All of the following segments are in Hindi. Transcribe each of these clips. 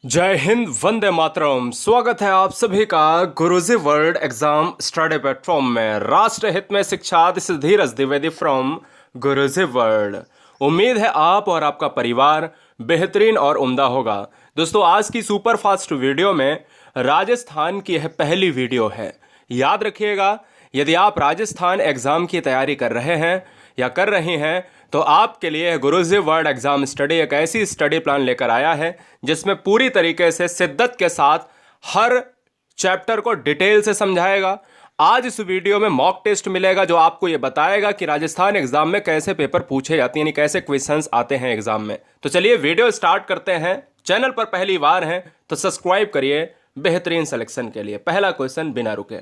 जय हिंद, वंदे मातरम। स्वागत है आप सभी का गुरुजी वर्ल्ड एग्जाम स्टडी प्लेटफॉर्म में। राष्ट्र हित में शिक्षा, this is Dheeraj Dwivedi from Guruji world. उम्मीद है आप और आपका परिवार बेहतरीन और उम्दा होगा। दोस्तों, आज की सुपर फास्ट वीडियो में राजस्थान की यह पहली वीडियो है। याद रखिएगा, यदि आप राजस्थान एग्जाम की तैयारी कर रहे हैं या कर रही हैं तो आपके लिए गुरुजी वर्ल्ड एग्जाम स्टडी एक ऐसी स्टडी प्लान लेकर आया है जिसमें पूरी तरीके से शिद्दत के साथ हर चैप्टर को डिटेल से समझाएगा। आज इस वीडियो में मॉक टेस्ट मिलेगा जो आपको यह बताएगा कि राजस्थान एग्जाम में कैसे पेपर पूछे जाते हैं, यानी कैसे क्वेश्चंस आते हैं एग्जाम में। तो चलिए वीडियो स्टार्ट करते हैं। चैनल पर पहली बार हैं तो सब्सक्राइब करिए बेहतरीन सिलेक्शन के लिए। पहला क्वेश्चन बिना रुके,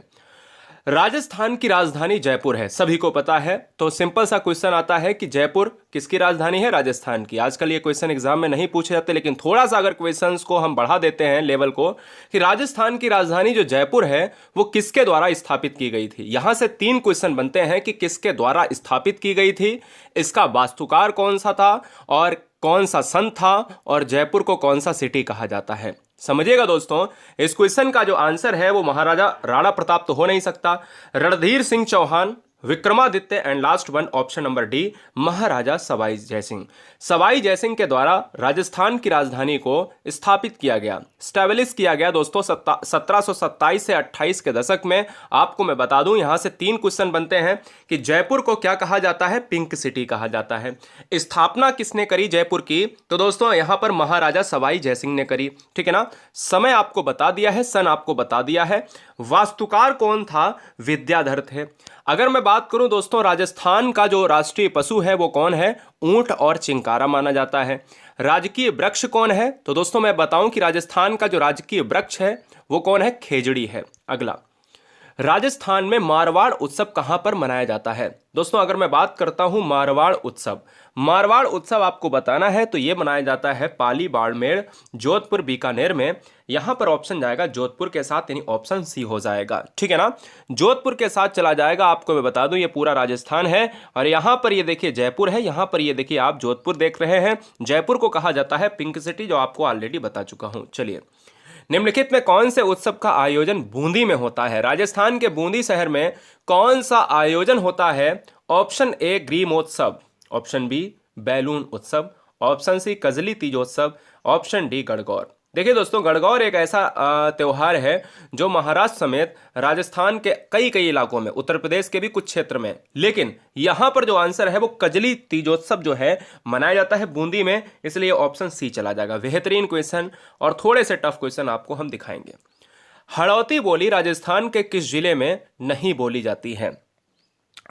राजस्थान की राजधानी जयपुर है, सभी को पता है। तो सिंपल सा क्वेश्चन आता है कि जयपुर किसकी राजधानी है? राजस्थान की। आजकल ये क्वेश्चन एग्जाम में नहीं पूछे जाते, लेकिन थोड़ा सा अगर क्वेश्चंस को हम बढ़ा देते हैं लेवल को, कि राजस्थान की राजधानी जो जयपुर है वो किसके द्वारा स्थापित की गई थी। यहां से 3 क्वेश्चन बनते हैं कि किसके द्वारा स्थापित की गई थी, इसका वास्तुकार कौन सा था और कौन सा सन था, और जयपुर को कौन सा सिटी कहा जाता है। समझिएगा दोस्तों, इस क्वेश्चन का जो आंसर है वो महाराजा राणा प्रताप तो हो नहीं सकता। Randhir Singh Chauhan, Vikramaditya and last one option number D, Maharaja Sawai Jai Singh. Sawai Jai Singh के द्वारा राजस्थान की राजधानी को स्थापित किया गया, स्टैब्लिश किया गया दोस्तों 1727 से 28 के दशक में। आपको मैं बता दूं, यहां से 3 क्वेश्चन बनते हैं कि जयपुर को क्या कहा जाता है? पिंक सिटी कहा जाता है। स्थापना किसने करी जयपुर की? तो दोस्तों यहां पर महाराजा सवाई जयसिंह ने करी, ठीक है ना। समय आपको बता दिया है, सन आपको बता दिया है। वास्तुकार कौन था? विद्याधर थे। अगर मैं बात करूं दोस्तों, राजस्थान का जो राष्ट्रीय पशु है वो कौन है? ऊंट और चिंकारा माना जाता है। राजकीय वृक्ष कौन है? तो दोस्तों मैं बताऊं कि राजस्थान का जो राजकीय वृक्ष है वो कौन है? खेजड़ी है। अगला, राजस्थान में मारवाड़ उत्सव कहां पर मनाया जाता है? दोस्तों अगर मैं बात करता हूं मारवाड़ उत्सव, मारवाड़ उत्सव आपको बताना है तो यह मनाया जाता है पाली, बाड़मेर, जोधपुर, बीकानेर में। यहां पर ऑप्शन जाएगा जोधपुर के साथ, यानी ऑप्शन सी हो जाएगा, ठीक है ना। जोधपुर के साथ चला जाएगा। आपको मैं बता दूं ये पूरा राजस्थान है, और यहां पर ये देखिए जयपुर है, यहां पर ये देखिए आप जोधपुर देख रहे हैं। जयपुर को कहा जाता है पिंक सिटी, जो आपको ऑलरेडी बता चुका हूं। चलिए, निम्नलिखित में कौन से उत्सव का आयोजन बूंदी में होता है? राजस्थान के बूंदी शहर में कौन सा आयोजन होता है? ऑप्शन ए ग्रीमोत्सव, ऑप्शन बी बैलून उत्सव, ऑप्शन सी कजली तीजोत्सव, ऑप्शन डी गणगौर। देखिए दोस्तों, गणगौर एक ऐसा त्योहार है जो महाराष्ट्र समेत राजस्थान के कई कई इलाकों में, उत्तर प्रदेश के भी कुछ क्षेत्र में, लेकिन यहां पर जो आंसर है वो कजली तीजोत्सव जो है मनाया जाता है बूंदी में, इसलिए ऑप्शन सी चला जाएगा। बेहतरीन क्वेश्चन और थोड़े से टफ क्वेश्चन आपको हम दिखाएंगे। हड़ौती बोली राजस्थान के किस जिले में नहीं बोली जाती है?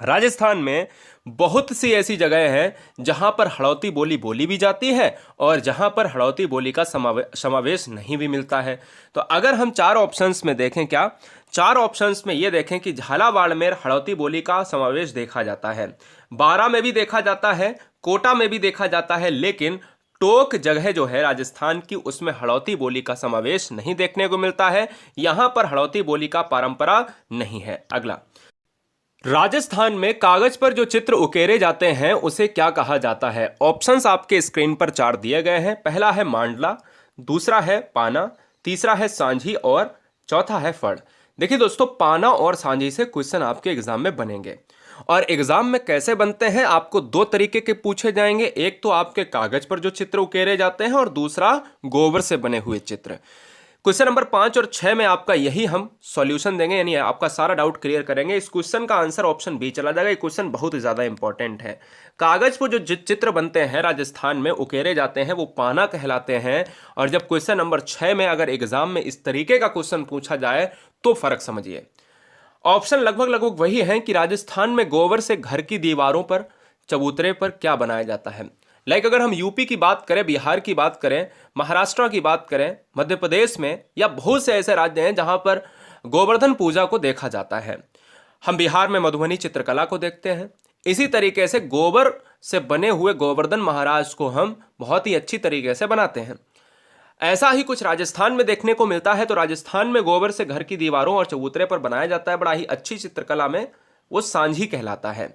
राजस्थान में बहुत सी ऐसी जगह हैं जहां पर हड़ौती बोली बोली भी जाती है और जहां पर हड़ौती बोली का समावेश नहीं भी मिलता है। तो अगर हम 4 ऑप्शंस में देखें, क्या 4 ऑप्शंस में ये देखें कि झालावाड़ में हड़ौती बोली का समावेश देखा जाता है, बारां में भी देखा जाता है, कोटा में भी देखा जाता है, लेकिन टोक जगह जो है राजस्थान की उसमें हड़ौती बोली का समावेश नहीं देखने को मिलता है। यहां पर हड़ौती बोली का परंपरा नहीं है। अगला, राजस्थान में कागज पर जो चित्र उकेरे जाते हैं उसे क्या कहा जाता है? ऑप्शंस आपके स्क्रीन पर 4 दिए गए हैं। पहला है मांडला, दूसरा है पाना, तीसरा है सांझी और चौथा है फड़। देखिए दोस्तों, पाना और सांझी से क्वेश्चन आपके एग्जाम में बनेंगे, और एग्जाम में कैसे बनते हैं आपको 2 तरीके के पूछे जाएंगे। एक तो आपके कागज पर जो चित्र उकेरे जाते हैं और दूसरा गोबर से बने हुए चित्र। क्वेश्चन नंबर 5 और 6 में आपका यही हम सॉल्यूशन देंगे, यानी आपका सारा डाउट क्लियर करेंगे। इस क्वेश्चन का आंसर ऑप्शन बी चला जाएगा। ये क्वेश्चन बहुत ज्यादा इंपॉर्टेंट है। कागज पर जो चित्र बनते हैं राजस्थान में उकेरे जाते हैं वो पाना कहलाते हैं, और जब क्वेश्चन नंबर 6 में अगर एग्जाम में इस तरीके का क्वेश्चन पूछा जाए तो फर्क समझिए। ऑप्शन लगभग वही है कि राजस्थान में गोबर से घर की दीवारों पर, चबूतरे पर क्या बनाया जाता है। अगर हम यूपी की बात करें, बिहार की बात करें, महाराष्ट्र की बात करें, मध्य प्रदेश में, या बहुत से ऐसे राज्य हैं जहां पर गोवर्धन पूजा को देखा जाता है। हम बिहार में मधुबनी चित्रकला को देखते हैं। इसी तरीके से गोबर से बने हुए गोवर्धन महाराज को हम बहुत ही अच्छी तरीके से बनाते हैं। ऐसा ही कुछ राजस्थान में देखने को मिलता है। तो राजस्थान में गोबर से घर की दीवारों और चबूतरे पर बनाया जाता है बड़ा ही अच्छी चित्रकला में, वो सांझी कहलाता है।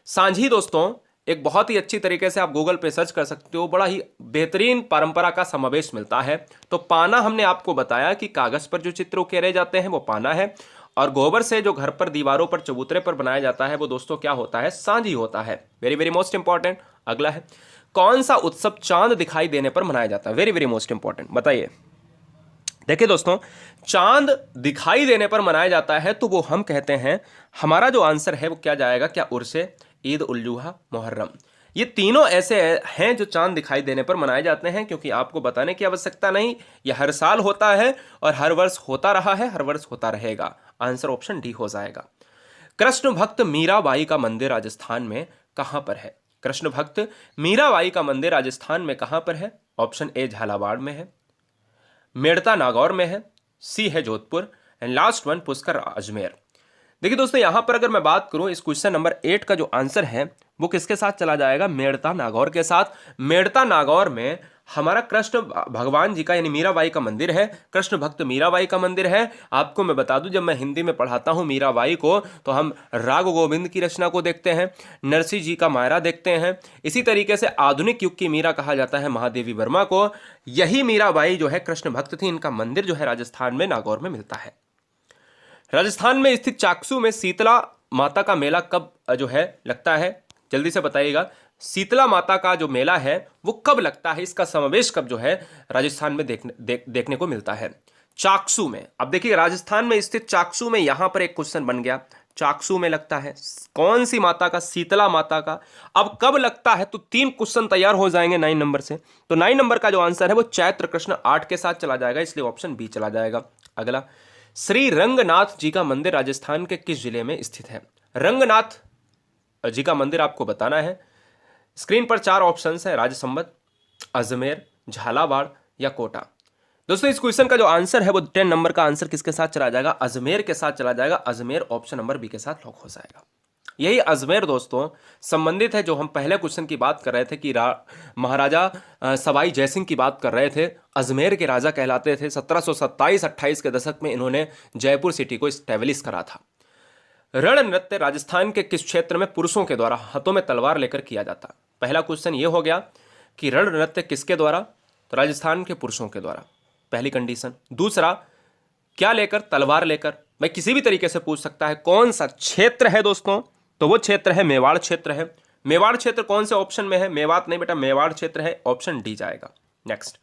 सांझी दोस्तों एक बहुत ही अच्छी तरीके से आप गूगल पे सर्च कर सकते हो, बड़ा ही बेहतरीन परंपरा का समावेश मिलता है। तो पाना हमने आपको बताया कि कागज पर जो चित्र उकेरे जाते हैं वो पाना है, और गोबर से जो घर पर दीवारों पर चबूतरे पर बनाया जाता है वो दोस्तों क्या होता है, सांझी होता है। Very very most important. अगला है, कौन सा उत्सव चांद दिखाई देने पर मनाया जाता है? वेरी वेरी मोस्ट इंपॉर्टेंट, बताइए। देखिए दोस्तों, चांद दिखाई देने पर मनाया जाता है तो वो हम कहते हैं, हमारा जो आंसर है वो क्या जाएगा, क्या उर्से, ईद उल जुहा, मुहर्रम। ये तीनों ऐसे हैं जो चांद दिखाई देने पर मनाए जाते हैं, क्योंकि आपको बताने की आवश्यकता नहीं, यह हर साल होता है और हर वर्ष होता रहा है, हर वर्ष होता रहेगा। आंसर ऑप्शन डी हो जाएगा। कृष्ण भक्त मीराबाई का मंदिर राजस्थान में कहां पर है? कृष्ण भक्त मीराबाई का मंदिर राजस्थान में कहां पर है? ऑप्शन ए झालावाड़ में है, मेड़ता नागौर में है, सी है Jodhpur, and last one Pushkar Ajmer. देखिए दोस्तों, यहां पर अगर मैं बात करूं, इस क्वेश्चन नंबर 8 का जो आंसर है वो किसके साथ चला जाएगा? मेड़ता नागौर के साथ। मेड़ता नागौर में हमारा कृष्ण भगवान जी का यानी मीराबाई का मंदिर है, कृष्ण भक्त मीराबाई का मंदिर है। आपको मैं बता दूं, जब मैं हिंदी में पढ़ाता हूं मीराबाई को तो हम राग गोविंद की रचना को देखते हैं, नरसिंह जी का मायरा देखते हैं। इसी तरीके से आधुनिक युग की मीरा कहा जाता है महादेवी वर्मा को। यही मीराबाई जो है कृष्ण भक्त थी। इनका मंदिर जो है राजस्थान में नागौर में मिलता है। राजस्थान में स्थित चाकसू में शीतला माता का मेला कब जो है लगता है? जल्दी से बताइएगा, शीतला माता का जो मेला है वो कब लगता है? इसका समावेश कब जो है राजस्थान में देखने को मिलता है? चाकसू में। अब देखिए, राजस्थान में स्थित चाकसू में यहां पर एक क्वेश्चन बन गया, चाकसू में लगता है कौन सी माता का? शीतला माता का। अब कब लगता है? तो 3 क्वेश्चन तैयार हो जाएंगे 9 नंबर से। तो 9 नंबर का जो आंसर है वो चैत्र कृष्ण 8 के साथ चला जाएगा, इसलिए ऑप्शन बी चला जाएगा। अगला, श्री रंगनाथ जी का मंदिर राजस्थान के किस जिले में स्थित है? रंगनाथ जी का मंदिर आपको बताना है। स्क्रीन पर 4 ऑप्शंस है, राजसमंद, अजमेर, झालावाड़ या कोटा। दोस्तों, इस क्वेश्चन का जो आंसर है वो 10 नंबर का आंसर किसके साथ चला जाएगा? अजमेर के साथ चला जाएगा। अजमेर ऑप्शन नंबर बी के साथ लॉक हो जाएगा। यही अजमेर दोस्तों संबंधित है जो हम पहले क्वेश्चन की बात कर रहे थे कि महाराजा सवाई जयसिंह की बात कर रहे थे। अजमेर के राजा कहलाते थे। 1727-28 के दशक में इन्होंने जयपुर सिटी को स्टैब्लिश करा था। रण नृत्य राजस्थान के किस क्षेत्र में पुरुषों के द्वारा हाथों में तलवार लेकर किया जाता? पहला क्वेश्चन ये हो गया कि रण नृत्य किसके द्वारा? तो राजस्थान के पुरुषों के द्वारा, पहली कंडीशन। दूसरा, क्या लेकर? तलवार लेकर। मैं किसी भी तरीके से पूछ सकता है। कौन सा क्षेत्र है दोस्तों? तो वो क्षेत्र है मेवाड़ क्षेत्र है। मेवाड़ क्षेत्र कौन से ऑप्शन में है? मेवात नहीं बेटा, मेवाड़ क्षेत्र है, ऑप्शन डी जाएगा। नेक्स्ट,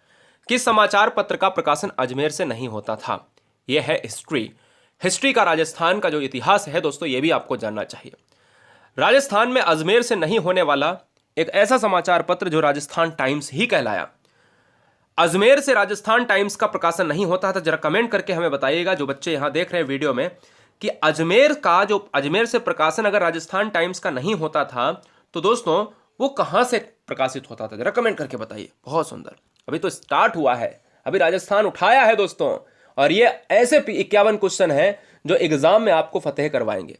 किस समाचार पत्र का प्रकाशन अजमेर से नहीं होता था? यह है हिस्ट्री। हिस्ट्री का राजस्थान का जो इतिहास है दोस्तों, यह भी आपको जानना चाहिए। राजस्थान में अजमेर से नहीं होने वाला एक ऐसा समाचार पत्र जो राजस्थान टाइम्स ही कहलाया। अजमेर से राजस्थान टाइम्स का प्रकाशन नहीं होता था। जरा कमेंट करके हमें बताइएगा जो बच्चे यहां देख रहे हैं वीडियो में, कि अजमेर से प्रकाशन अगर राजस्थान टाइम्स का नहीं होता था तो दोस्तों वो कहां से प्रकाशित होता था? जरा कमेंट करके बताइए। बहुत सुंदर, अभी तो स्टार्ट हुआ है, अभी राजस्थान उठाया है दोस्तों, और ये ऐसे 51 क्वेश्चन है जो एग्जाम में आपको फतेह करवाएंगे।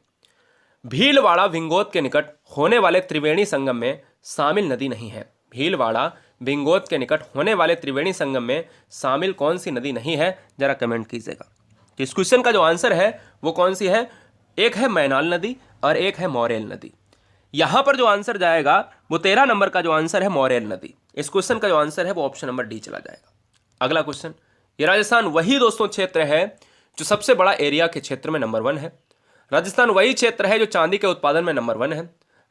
भीलवाड़ा विंगोत के निकट होने वाले त्रिवेणी संगम में शामिल नदी नहीं है। भीलवाड़ा विंगोत के निकट होने वाले त्रिवेणी संगम में शामिल कौन सी नदी नहीं है? जरा कमेंट कीजिएगा। तो इस क्वेश्चन का जो आंसर है वो कौन सी है? एक है मैनाल नदी और एक है मोरेल नदी। यहां पर जो आंसर जाएगा वो 13 नंबर का जो आंसर है मोरेल नदी। इस क्वेश्चन का जो आंसर है वो ऑप्शन नंबर डी चला जाएगा। अगला क्वेश्चन, ये राजस्थान वही दोस्तों क्षेत्र है जो सबसे बड़ा एरिया के क्षेत्र में नंबर 1 है। राजस्थान वही क्षेत्र है जो चांदी के उत्पादन में नंबर 1 है।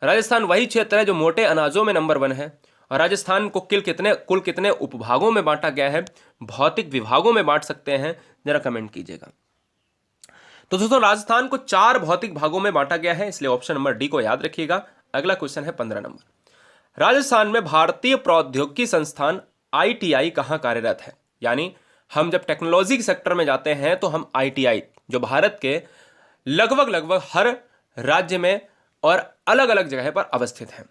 राजस्थान वही क्षेत्र है जो मोटे अनाजों में नंबर 1 है। और राजस्थान को कुल कितने उपभागों में बांटा गया है? भौतिक विभागों में बांट सकते हैं, जरा कमेंट कीजिएगा। तो दोस्तों राजस्थान को 4 भौतिक भागों में बांटा गया है, इसलिए ऑप्शन नंबर डी को याद रखिएगा। अगला क्वेश्चन है 15 नंबर। राजस्थान में भारतीय प्रौद्योगिकी संस्थान ITI कहां कार्यरत है? यानी हम जब टेक्नोलॉजी के सेक्टर में जाते हैं तो हम ITI जो भारत के लगभग हर राज्य में और अलग अलग जगह पर अवस्थित है,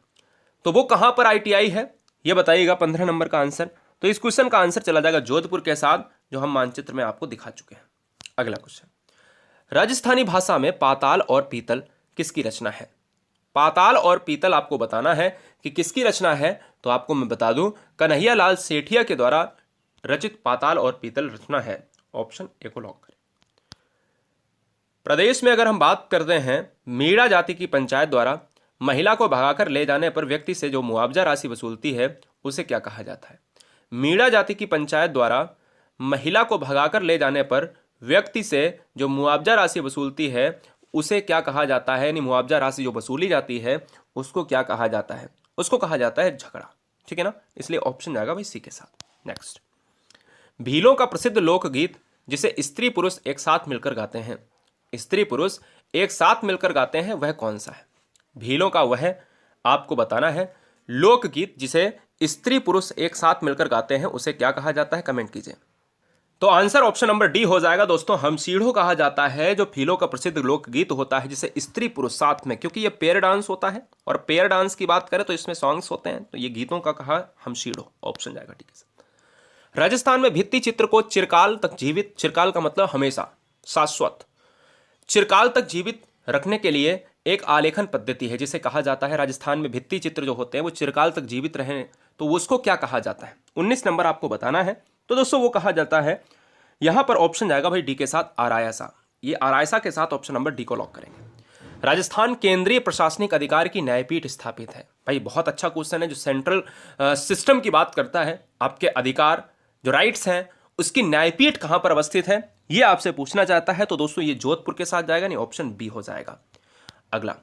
तो वो कहां पर ITI है ये बताइएगा। 15 नंबर का आंसर। तो इस क्वेश्चन का आंसर चला जाएगा जोधपुर के साथ, जो हम मानचित्र में आपको दिखा चुके हैं। अगला क्वेश्चन, राजस्थानी भाषा में पाताल और पीतल किसकी रचना है? पाताल और पीतल आपको बताना है कि किसकी रचना है। तो आपको मैं बता दूं, कन्हैया लाल सेठिया के द्वारा रचित पाताल और पीतल रचना है। ऑप्शन ए को लॉक करें। प्रदेश में अगर हम बात करते हैं, मीणा जाति की पंचायत द्वारा महिला को भगाकर ले जाने पर व्यक्ति से जो मुआवजा राशि वसूलती है उसे क्या कहा जाता है? मीणा जाति की पंचायत द्वारा महिला को भगाकर ले जाने पर व्यक्ति से जो मुआवजा राशि वसूलती है उसे क्या कहा जाता है? यानी मुआवजा राशि जो वसूली जाती है उसको क्या कहा जाता है? उसको कहा जाता है झगड़ा। ठीक है ना, इसलिए ऑप्शन जाएगा भाई सी के साथ। नेक्स्ट, भीलों का प्रसिद्ध लोकगीत जिसे स्त्री पुरुष एक साथ मिलकर गाते हैं, स्त्री पुरुष एक साथ मिलकर गाते हैं, वह कौन सा है? भीलों का वह आपको बताना है लोकगीत जिसे स्त्री पुरुष एक साथ मिलकर गाते हैं उसे क्या कहा जाता है? कमेंट कीजिए। तो आंसर ऑप्शन नंबर डी हो जाएगा दोस्तों। हमसीढ़ो कहा जाता है जो भीलों का प्रसिद्ध लोकगीत होता है जिसे स्त्री पुरुष साथ में, क्योंकि ये पेयर डांस होता है और पेयर डांस की बात करें तो इसमें सॉन्ग्स होते हैं, तो ये गीतों का कहा हमसीढ़ो, ऑप्शन जाएगा ठीक है। राजस्थान में भित्ति चित्र को चिरकाल तक जीवित, चिरकाल का मतलब हमेशा, शाश्वत, चिरकाल तक जीवित रखने के लिए एक आलेखन पद्धति है जिसे कहा जाता है, राजस्थान में भित्ति चित्र जो होते हैं वो चिरकाल तक जीवित रहें तो उसको क्या कहा जाता है? 19 नंबर आपको बताना है। तो दोस्तों वो कहा जाता है, यहां पर ऑप्शन जाएगा भाई डी के साथ आरायसा। ये आरायसा के साथ ऑप्शन नंबर डी को लॉक करेंगे। राजस्थान केंद्रीय प्रशासनिक अधिकार की न्यायपीठ स्थापित है। भाई बहुत अच्छा क्वेश्चन है जो सेंट्रल सिस्टम की बात करता है, आपके अधिकार जो राइट्स हैं उसकी न्यायपीठ कहां पर अवस्थित है ये आपसे पूछना चाहता है। तो दोस्तों ये जोधपुर के साथ जाएगा, नहीं ऑप्शन बी हो जाएगा। अगला,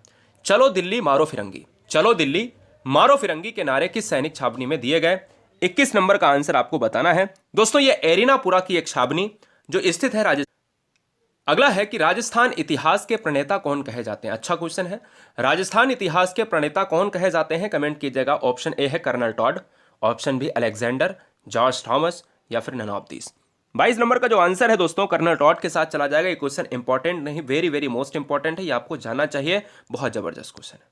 चलो दिल्ली मारो फिरंगी, चलो दिल्ली मारो फिरंगी के नारे किस सैनिक छावनी में दिए गए? 21 नंबर का आंसर आपको बताना है दोस्तों। ये एरिनापुरा की एक छावनी जो स्थित है राजस्थान। अगला है कि राजस्थान इतिहास के प्रणेता कौन कहे जाते हैं? अच्छा क्वेश्चन है, राजस्थान इतिहास के प्रणेता कौन कहे जाते हैं? कमेंट कीजिएगा। ऑप्शन ए है colonel Tod, option B Alexander, George Thomas या फिर नन ऑफ दीस। 22 नंबर का जो आंसर है दोस्तों कर्नल टॉड के साथ चला जाएगा। ये क्वेश्चन इंपॉर्टेंट नहीं, वेरी वेरी मोस्ट इंपॉर्टेंट है, ये आपको जानना चाहिए, बहुत जबरदस्त क्वेश्चन है।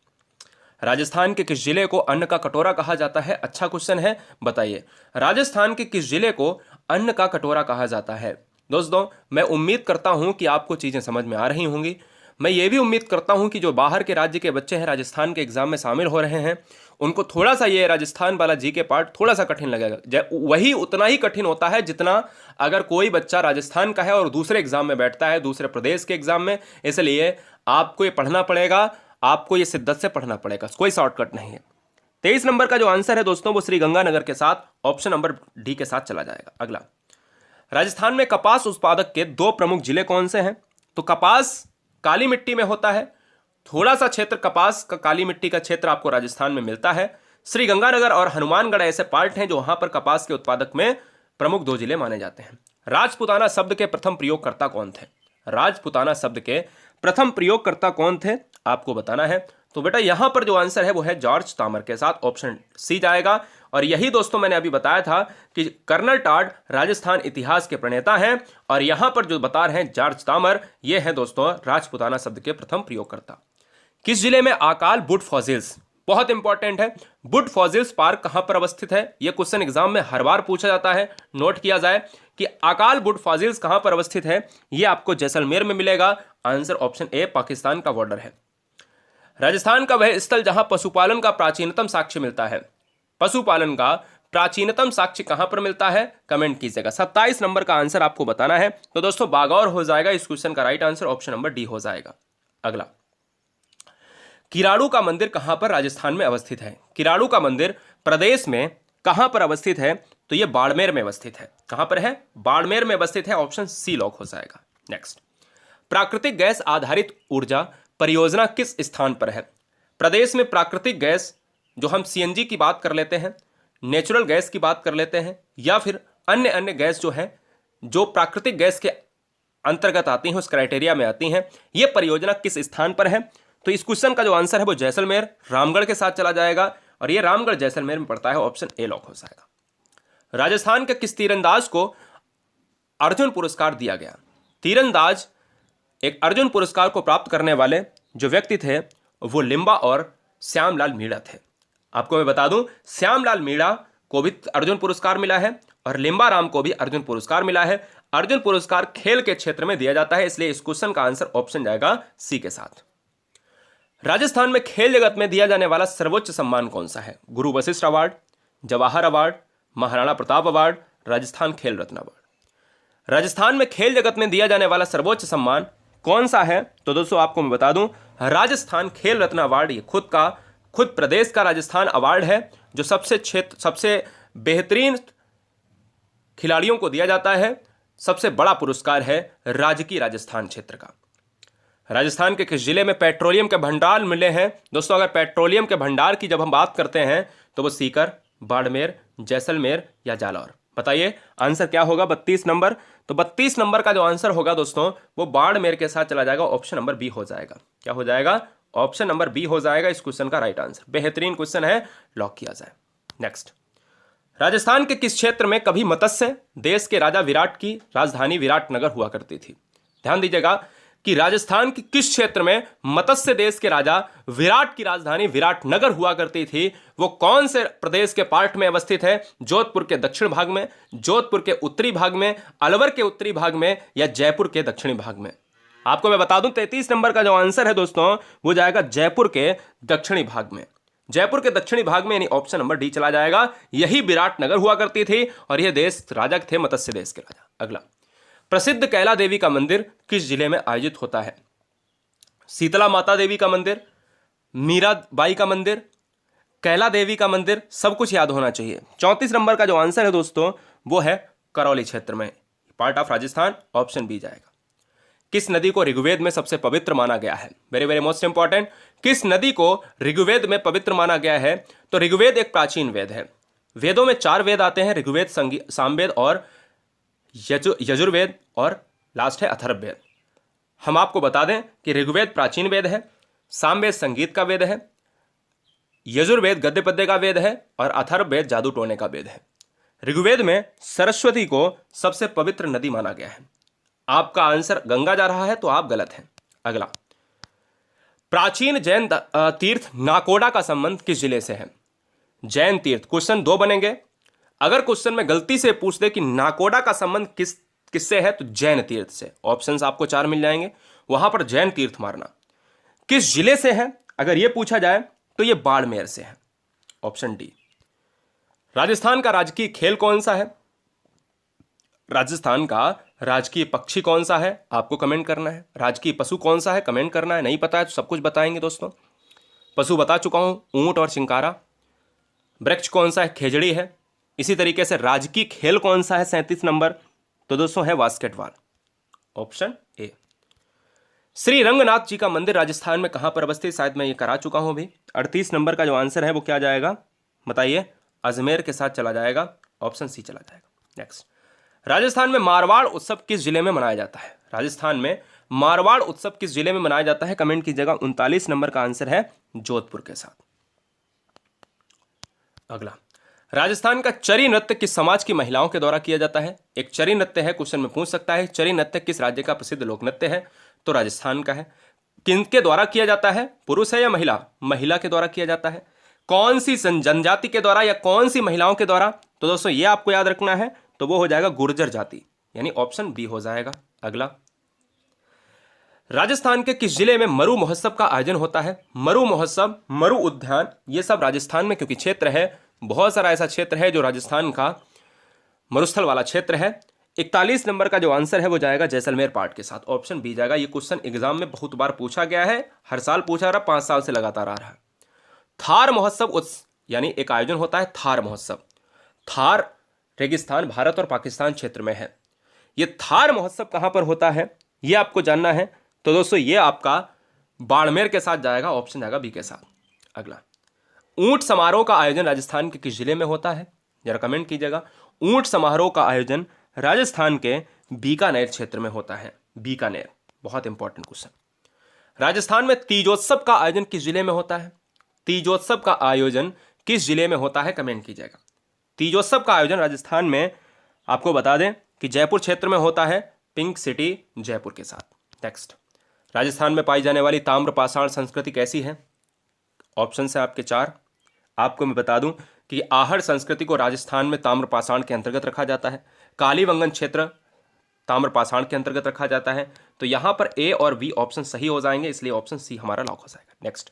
राजस्थान के किस जिले को अन्न का कटोरा कहा जाता है? अच्छा क्वेश्चन है, बताइए राजस्थान के किस जिले को अन्न का कटोरा कहा जाता है? दोस्तों मैं उम्मीद करता हूं कि आपको चीजें समझ में आ रही होंगी। मैं ये भी उम्मीद करता हूं कि जो बाहर के राज्य के बच्चे हैं राजस्थान के एग्जाम में शामिल हो रहे हैं उनको थोड़ा सा ये राजस्थान वाला जी के पार्ट थोड़ा सा कठिन लगेगा। वही उतना ही कठिन होता है जितना अगर कोई बच्चा राजस्थान का है और दूसरे एग्जाम में बैठता है, दूसरे प्रदेश के एग्जाम में। इसलिए आपको ये पढ़ना पड़ेगा, आपको ये शिद्दत से पढ़ना पड़ेगा, कोई शॉर्टकट नहीं है। 23 नंबर का जो आंसर है दोस्तों वो श्री गंगानगर के साथ, ऑप्शन नंबर डी के साथ चला जाएगा। अगला, राजस्थान में कपास उत्पादक के 2 प्रमुख जिले कौन से हैं? तो कपास काली मिट्टी में होता है, थोड़ा सा क्षेत्र कपास का काली मिट्टी का क्षेत्र आपको राजस्थान में मिलता है। श्री गंगानगर और हनुमानगढ़ ऐसे पार्ट हैं जो वहां पर कपास के उत्पादक में प्रमुख 2 जिले माने जाते हैं। राजपुताना शब्द के प्रथम प्रयोगकर्ता कौन थे? राजपुताना शब्द के प्रथम प्रयोगकर्ता कौन थे आपको बताना है। तो बेटा यहां पर जो आंसर है वो है जॉर्ज तामर के साथ, ऑप्शन सी जाएगा। और यही दोस्तों मैंने अभी बताया था कि कर्नल टॉड राजस्थान इतिहास के प्रणेता हैं और यहां पर जो बता रहे हैं जॉर्ज तामर, ये है दोस्तों राजपुताना शब्द के प्रथम प्रयोगकर्ता। किस जिले में अकाल बुट फॉसिल्स, बहुत इंपॉर्टेंट है, बुट फॉसिल्स पार्क कहां पर अवस्थित है? यह क्वेश्चन एग्जाम में हर बार पूछा जाता है, नोट किया जाए कि अकाल बुट फॉसिल्स कहां पर अवस्थित है। यह आपको जैसलमेर में मिलेगा। आंसर ऑप्शन ए पाकिस्तान का बॉर्डर है। राजस्थान का वह स्थल जहां पशुपालन का प्राचीनतम साक्ष्य मिलता है, पशुपालन का प्राचीनतम साक्ष्य कहां पर मिलता है? कमेंट कीजिएगा। 27 नंबर का आंसर आपको बताना है। तो दोस्तों बागौर हो जाएगा इस क्वेश्चन का right answer, option number D हो जाएगा। अगला, किराड़ू का मंदिर कहां पर राजस्थान में अवस्थित है? किराड़ू का मंदिर प्रदेश में कहां पर अवस्थित है? तो यह बाड़मेर में अवस्थित है। कहां पर है? बाड़मेर में अवस्थित है, ऑप्शन सी लॉक हो जाएगा। नेक्स्ट, प्राकृतिक गैस आधारित ऊर्जा परियोजना किस स्थान पर है? प्रदेश में प्राकृतिक गैस जो हम सीएनजी की बात कर लेते हैं, नेचुरल गैस की बात कर लेते हैं या फिर अन्य अन्य गैस जो है जो प्राकृतिक गैस के अंतर्गत आती हैं, उस क्राइटेरिया में आती हैं, यह परियोजना किस स्थान पर है? तो इस क्वेश्चन का जो आंसर है वो जैसलमेर रामगढ़ के साथ चला जाएगा और यह रामगढ़ जैसलमेर में पड़ता है, ऑप्शन ए लॉक हो जाएगा। राजस्थान के किस तीरंदाज को अर्जुन पुरस्कार दिया गया? तीरंदाज एक अर्जुन पुरस्कार को प्राप्त करने वाले जो व्यक्ति थे वो लिम्बा और श्यामलाल मीणा थे। आपको मैं बता दूं श्यामलाल मीणा को भी अर्जुन पुरस्कार मिला है और लिम्बा राम को भी अर्जुन पुरस्कार मिला है। अर्जुन पुरस्कार खेल के क्षेत्र में दिया जाता है, इसलिए इस क्वेश्चन का आंसर ऑप्शन जाएगा सी के साथ। राजस्थान में खेल जगत में दिया जाने वाला सर्वोच्च सम्मान कौन सा है? गुरु Vashishtha award, Jawahar award, Maharana Pratap award, Rajasthan खेल रत्न अवार्ड। राजस्थान में खेल जगत में दिया जाने वाला सर्वोच्च सम्मान कौन सा है? तो दोस्तों आपको मैं बता दूं राजस्थान खेल रत्न अवार्ड ये खुद प्रदेश का राजस्थान अवार्ड है, जो सबसे बेहतरीन खिलाड़ियों को दिया जाता है। सबसे बड़ा पुरस्कार है राजकीय राजस्थान क्षेत्र का। राजस्थान के किस जिले में पेट्रोलियम के भंडार मिले हैं? दोस्तों, अगर पेट्रोलियम के भंडार की जब हम बात करते हैं तो वो सीकर, बाड़मेर, जैसलमेर या जालौर। बताइए आंसर क्या होगा 32 नंबर। तो 32 नंबर का जो आंसर होगा दोस्तों वो बाड़मेर के साथ चला जाएगा, ऑप्शन नंबर बी हो जाएगा। क्या हो जाएगा? ऑप्शन नंबर बी हो जाएगा इस क्वेश्चन का राइट आंसर। बेहतरीन क्वेश्चन है, लॉक किया जाए। नेक्स्ट, राजस्थान के किस क्षेत्र में कभी मत्स्य देश के राजा विराट की राजधानी विराटनगर हुआ करती थी? ध्यान दीजिएगा कि राजस्थान के किस क्षेत्र में मत्स्य देश के राजा विराट की राजधानी विराटनगर हुआ करती थी। वो कौन से प्रदेश के पार्ट में अवस्थित है? जोधपुर के दक्षिण भाग में, जोधपुर के उत्तरी भाग में, अलवर के उत्तरी भाग में या जयपुर के दक्षिणी भाग में? आपको मैं बता दूं 33 नंबर का जो आंसर है दोस्तों वो जाएगा जयपुर के दक्षिणी भाग में। जयपुर के दक्षिणी भाग में, यानी ऑप्शन नंबर डी चला जाएगा। यही विराटनगर हुआ करती थी और यह देश राजा थे मत्स्य देश के राजा। अगला, प्रसिद्ध कैला देवी का मंदिर किस जिले में आयोजित होता है? शीतला माता देवी का मंदिर, मीराबाई का मंदिर, कैला देवी का मंदिर, सब कुछ याद होना चाहिए। 34 नंबर का जो आंसर है दोस्तों वो है करौली क्षेत्र में, part of Rajasthan, option B जाएगा। किस नदी को ऋग्वेद में सबसे पवित्र माना गया है? वेरी वेरी मोस्ट इंपॉर्टेंट, किस नदी को ऋग्वेद में पवित्र माना गया है? तो ऋग्वेद एक प्राचीन वेद है। वेदों में 4 वेद आते हैं, ऋग्वेद, सामवेद और यजुर्वेद, और लास्ट है अथर्ववेद। हम आपको बता दें कि ऋग्वेद प्राचीन वेद है, सामवेद संगीत का वेद है, यजुर्वेद गद्य पद्य का वेद है और अथर्ववेद जादू टोने का वेद है। ऋग्वेद में सरस्वती को सबसे पवित्र नदी माना गया है। आपका आंसर गंगा जा रहा है तो आप गलत हैं। अगला, प्राचीन जैन तीर्थ नाकोडा का संबंध किस जिले से है? जैन तीर्थ, क्वेश्चन 2 बनेंगे। अगर क्वेश्चन में गलती से पूछ दे कि नाकोडा का संबंध किससे है तो जैन तीर्थ से। ऑप्शंस आपको 4 मिल जाएंगे, वहां पर जैन तीर्थ मारना। किस जिले से है अगर यह पूछा जाए तो यह बाड़मेर से है, ऑप्शन डी। राजस्थान का राजकीय खेल कौन सा है? राजस्थान का राजकीय पक्षी कौन सा है? आपको कमेंट करना है। राजकीय पशु कौन सा है? कमेंट करना है। नहीं पता है तो सब कुछ बताएंगे दोस्तों। पशु बता चुका हूं, ऊंट और चिंकारा। वृक्ष कौन सा है? खेजड़ी है। इसी तरीके से राजकीय खेल कौन सा है 37 नंबर? तो दोस्तों है basketball, option A. Shri Ranganath ji का मंदिर राजस्थान में कहां पर अवस्थित? शायद मैं ये करा चुका हूं अभी। 38 नंबर का जो आंसर है वो क्या जाएगा बताइए? अजमेर के साथ चला जाएगा, ऑप्शन सी चला जाएगा। नेक्स्ट, राजस्थान में मारवाड़ उत्सव किस जिले में मनाया जाता है? राजस्थान में मारवाड़ उत्सव किस जिले में मनाया जाता है? कमेंट कीजिएगा। 39 नंबर का आंसर है जोधपुर के साथ। अगला, राजस्थान का चरी नृत्य किस समाज की महिलाओं के द्वारा किया जाता है? एक चरी नृत्य है, क्वेश्चन में पूछ सकता है चरी नृत्य किस राज्य का प्रसिद्ध लोक नृत्य है? तो राजस्थान का है। किनके द्वारा किया जाता है? पुरुष है या महिला? महिला के द्वारा किया जाता है। कौन सी जनजाति के द्वारा या कौन सी महिलाओं के द्वारा? तो दोस्तों ये आपको याद रखना है, तो वो हो जाएगा गुर्जर जाति, यानी ऑप्शन बी हो जाएगा। अगला, राजस्थान के किस जिले में मरु महोत्सव का आयोजन होता है? मरु महोत्सव, मरु उद्यान, ये सब राजस्थान में, क्योंकि क्षेत्र है, बहुत सारा ऐसा क्षेत्र है जो राजस्थान का मरुस्थल वाला क्षेत्र है। 41 नंबर का जो आंसर है वो जाएगा जैसलमेर पार्ट के साथ, ऑप्शन बी जाएगा। ये क्वेश्चन एग्जाम में बहुत बार पूछा गया है, हर साल पूछा रहा, 5 साल से लगातार आ रहा है। थार महोत्सव यानी एक आयोजन होता है थार महोत्सव। थार रेगिस्तान भारत और पाकिस्तान क्षेत्र में है। ये थार महोत्सव कहां पर होता है ये आपको जानना है, तो दोस्तों ये आपका बाड़मेर के साथ जाएगा, ऑप्शन जाएगा बी के साथ। अगला, ऊंट समारोह का आयोजन राजस्थान के किस जिले में होता है? जरा कमेंट कीजिएगा। ऊंट समारोह का आयोजन राजस्थान के बीकानेर क्षेत्र में होता है। बीकानेर, बहुत इंपॉर्टेंट क्वेश्चन। राजस्थान में तीजोत्सव का आयोजन किस जिले में होता है? तीजोत्सव का आयोजन किस जिले में होता है? कमेंट कीजिएगा। तीजोत्सव का आयोजन राजस्थान में आपको बता दें कि जयपुर क्षेत्र में होता है, पिंक सिटी जयपुर के साथ। नेक्स्ट, राजस्थान में पाई जाने वाली ताम्र पाषाण संस्कृति कैसी है? ऑप्शन है आपके 4। आपको मैं बता दूं कि आहड़ संस्कृति को राजस्थान में ताम्र पाषाण के अंतर्गत रखा जाता है। कालीबंगन क्षेत्र ताम्र पाषाण के अंतर्गत रखा जाता है। तो यहां पर ए और बी ऑप्शन सही हो जाएंगे, इसलिए ऑप्शन सी हमारा लॉक हो जाएगा। नेक्स्ट,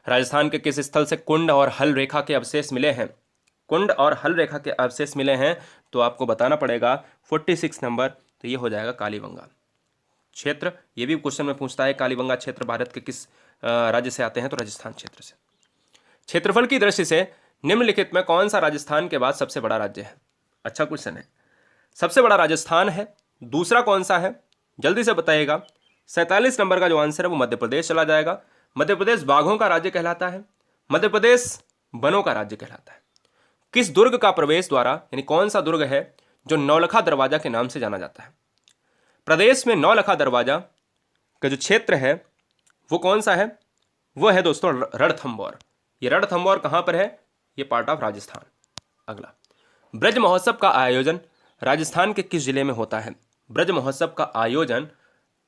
राजस्थान के किस स्थल से कुंड और हल रेखा के अवशेष मिले हैं? कुंड और हल रेखा के अवशेष मिले हैं तो आपको बताना पड़ेगा 46 नंबर, तो ये हो जाएगा कालीबंगा क्षेत्र। ये भी क्वेश्चन में पूछता है कालीबंगा क्षेत्र भारत के किस राज्य से आते हैं, तो राजस्थान क्षेत्र से। क्षेत्रफल की दृष्टि से निम्नलिखित में कौन सा राजस्थान के बाद सबसे बड़ा राज्य है? अच्छा क्वेश्चन है। सबसे बड़ा राजस्थान है, दूसरा कौन सा है जल्दी से बताइएगा। 47 नंबर का जो आंसर है वो मध्य प्रदेश चला जाएगा। मध्य प्रदेश बाघों का राज्य कहलाता है, मध्य प्रदेश वनों का राज्य कहलाता है। किस दुर्ग का प्रवेश द्वारा, यानी कौन सा दुर्ग है जो नौलखा दरवाजा के नाम से जाना जाता है? प्रदेश में नौलखा दरवाजा का जो क्षेत्र है वो कौन सा है? वो है दोस्तों रणथंभौर। ये रणथंभौर कहां पर है? ये पार्ट ऑफ राजस्थान। अगला, ब्रज महोत्सव का आयोजन राजस्थान के किस जिले में होता है? ब्रज महोत्सव का आयोजन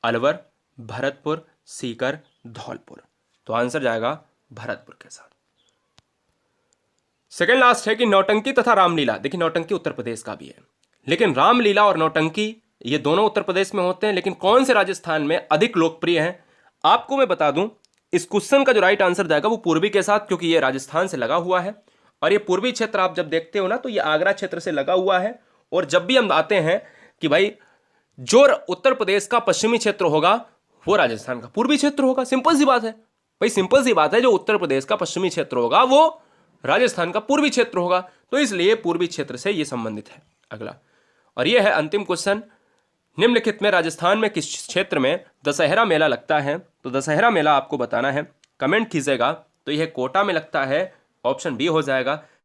अलवर, भरतपुर, सीकर, धौलपुर। तो आंसर जाएगा भरतपुर के साथ। सेकेंड लास्ट है कि नौटंकी तथा रामलीला। देखिए नौटंकी उत्तर प्रदेश का भी है, लेकिन रामलीला और नौटंकी ये दोनों उत्तर प्रदेश में होते हैं, लेकिन कौन से राजस्थान में अधिक लोकप्रिय हैं? आपको मैं बता दूं, इस क्वेश्चन का जो राइट आंसर जाएगा वो पूर्वी के साथ, क्योंकि ये राजस्थान से लगा हुआ है। और ये पूर्वी क्षेत्र आप जब देखते हो ना तो ये आगरा क्षेत्र से लगा हुआ है। और जब भी हम आते हैं कि भाई जो उत्तर प्रदेश का पश्चिमी क्षेत्र होगा वो राजस्थान का पूर्वी क्षेत्र होगा, सिंपल सी बात है भाई, सिंपल सी बात है। जो उत्तर प्रदेश का पश्चिमी क्षेत्र होगा वो राजस्थान का पूर्वी क्षेत्र होगा, तो इसलिए पूर्वी क्षेत्र से ये संबंधित है। अगला, और यह है अंतिम क्वेश्चन, निम्नलिखित में राजस्थान में किस क्षेत्र में दशहरा मेला लगता है? तो दशहरा मेला आपको बताना है, कमेंट कीजिएगा। तो यह कोटा में लगता है, ऑप्शन बी हो जाएगा।